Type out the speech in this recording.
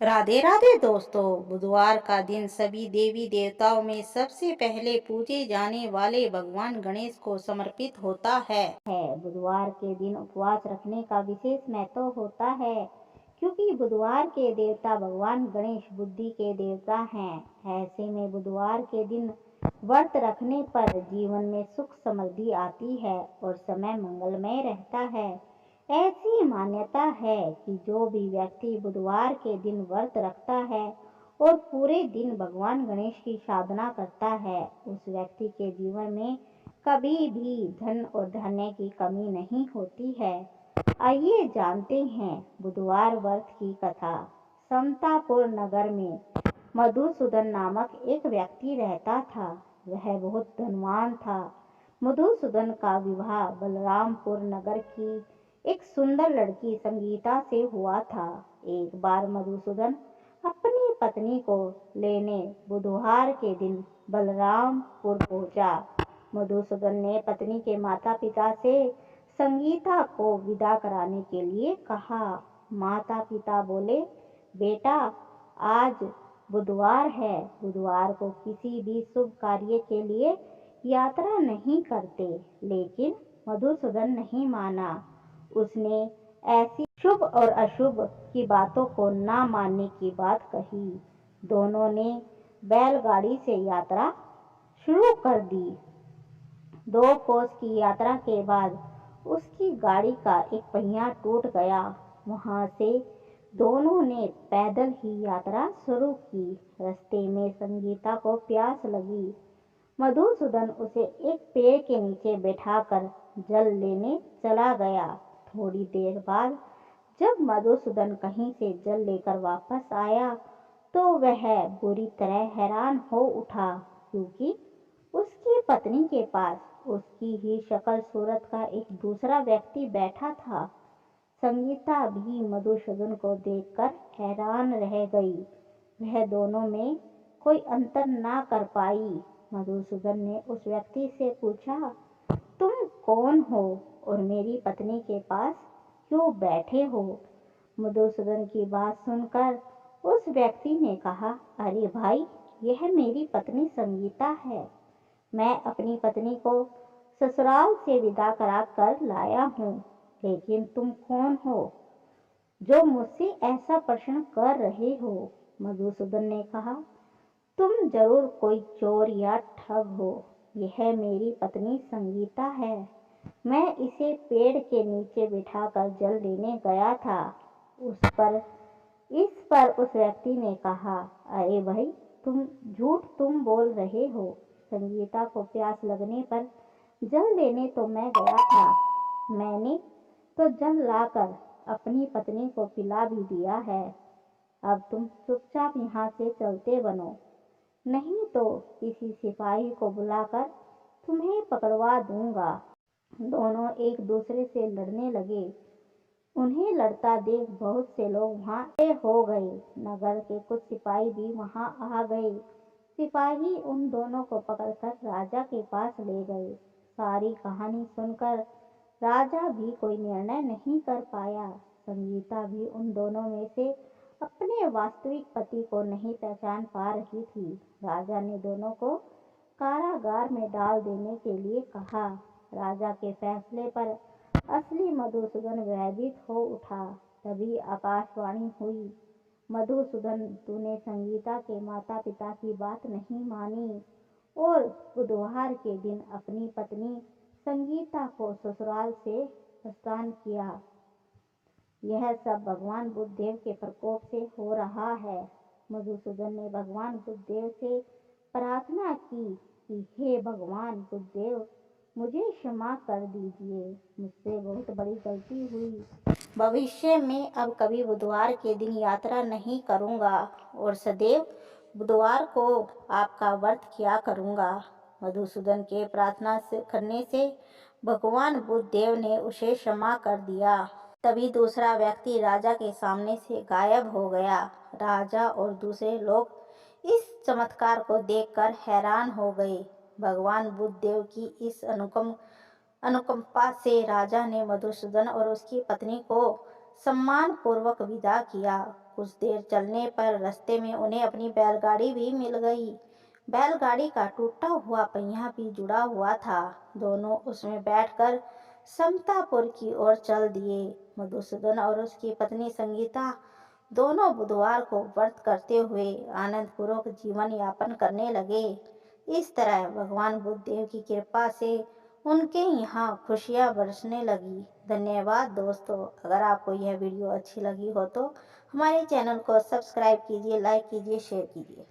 राधे राधे दोस्तों। बुधवार का दिन सभी देवी देवताओं में सबसे पहले पूजे जाने वाले भगवान गणेश को समर्पित होता है। बुधवार के दिन उपवास रखने का विशेष महत्व होता है, क्योंकि बुधवार के देवता भगवान गणेश बुद्धि के देवता हैं। ऐसे में बुधवार के दिन व्रत रखने पर जीवन में सुख समृद्धि आती है और समय मंगलमय रहता है। ऐसी मान्यता है कि जो भी व्यक्ति बुधवार के दिन व्रत रखता है और पूरे दिन भगवान गणेश की साधना करता है, उस व्यक्ति के जीवन में कभी भी धन और धान्य की कमी नहीं होती है। आइए जानते हैं बुधवार व्रत की कथा। समतापुर नगर में मधुसूदन नामक एक व्यक्ति रहता था। वह बहुत धनवान था। मधुसूदन का विवाह बलरामपुर नगर की एक सुंदर लड़की संगीता से हुआ था। एक बार मधुसूदन अपनी पत्नी को लेने बुधवार के दिन बलरामपुर पहुंचा। मधुसूदन ने पत्नी के माता पिता से संगीता को विदा कराने के लिए कहा। माता पिता बोले, बेटा, आज बुधवार है। बुधवार को किसी भी शुभ कार्य के लिए यात्रा नहीं करते। लेकिन मधुसूदन नहीं माना। उसने ऐसी शुभ और अशुभ की बातों को ना मानने की बात कही। दोनों ने बैलगाड़ी से यात्रा शुरू कर दी। 2 कोस की यात्रा के बाद उसकी गाड़ी का एक पहिया टूट गया। वहां से दोनों ने पैदल ही यात्रा शुरू की। रास्ते में संगीता को प्यास लगी। मधुसूदन उसे एक पेड़ के नीचे बैठाकर जल लेने चला गया। थोड़ी देर बाद जब मधुसूदन कहीं से जल लेकर वापस आया तो वह बुरी तरह हैरान हो उठा, क्योंकि उसकी पत्नी के पास उसकी ही शक्ल सूरत का एक दूसरा व्यक्ति बैठा था। संगीता भी मधुसूदन को देखकर हैरान रह गई। वह दोनों में कोई अंतर ना कर पाई। मधुसूदन ने उस व्यक्ति से पूछा, तुम कौन हो और मेरी पत्नी के पास क्यों बैठे हो? मधुसूदन की बात सुनकर उस व्यक्ति ने कहा, अरे भाई, यह मेरी पत्नी संगीता है। मैं अपनी पत्नी को ससुराल से विदा करा कर लाया हूँ। लेकिन तुम कौन हो जो मुझसे ऐसा प्रश्न कर रहे हो? मधुसूदन ने कहा, तुम जरूर कोई चोर या ठग हो। यह मेरी पत्नी संगीता है। मैं इसे पेड़ के नीचे बिठाकर जल लेने गया था। इस पर उस व्यक्ति ने कहा, अरे भाई, तुम बोल रहे हो। संगीता को प्यास लगने पर जल लेने तो मैं गया था। मैंने तो जल लाकर अपनी पत्नी को पिला भी दिया है। अब तुम चुपचाप यहाँ से चलते बनो, नहीं तो किसी सिपाही को बुलाकर तुम्हें पकड़वा दूंगा। दोनों एक दूसरे से लड़ने लगे। उन्हें लड़ता देख बहुत से लोग वहां हो गए। नगर के कुछ सिपाही भी वहां आ गए। सिपाही उन दोनों को पकड़कर राजा के पास ले गए। सारी कहानी सुनकर राजा भी कोई निर्णय नहीं कर पाया। संगीता भी उन दोनों में से अपने वास्तविक पति को नहीं पहचान पा रही थी। राजा ने दोनों को कारागार में डाल देने के लिए कहा। राजा के फैसले पर असली मधुसूदन भयभीत हो उठा। तभी आकाशवाणी हुई, मधुसूदन, तूने संगीता के माता पिता की बात नहीं मानी और बुधवार के दिन अपनी पत्नी संगीता को ससुराल से प्रस्थान किया। यह सब भगवान बुद्धदेव के प्रकोप से हो रहा है। मधुसूदन ने भगवान बुद्धदेव से प्रार्थना की कि हे भगवान बुद्धदेव, मुझे क्षमा कर दीजिए। मुझसे बहुत बड़ी गलती हुई। भविष्य में अब कभी बुधवार के दिन यात्रा नहीं करूंगा और सदैव बुधवार को आपका व्रत किया करूंगा। मधुसूदन के प्रार्थना करने से भगवान बुद्धदेव ने उसे क्षमा कर दिया। तभी दूसरा व्यक्ति राजा के सामने से गायब हो गया। राजा और दूसरे लोग इस चमत्कार को देखकर हैरान हो गए। भगवान बुद्धदेव की इस अनुकंपा से राजा ने मधुसूदन और उसकी पत्नी को सम्मान पूर्वक विदा किया कुछ देर चलने पर रास्ते में उन्हें अपनी बैलगाड़ी भी मिल गई। बैलगाड़ी का टूटा हुआ पहिया भी जुड़ा हुआ था। दोनों उसमें बैठकर समतापुर की ओर चल दिए। मधुसूदन और उसकी पत्नी संगीता दोनों बुधवार को व्रत करते हुए आनंदपूर्वक जीवन यापन करने लगे। इस तरह भगवान बुद्ध देव की कृपा से उनके यहाँ खुशियाँ बरसने लगी। धन्यवाद दोस्तों। अगर आपको यह वीडियो अच्छी लगी हो तो हमारे चैनल को सब्सक्राइब कीजिए, लाइक कीजिए, शेयर कीजिए।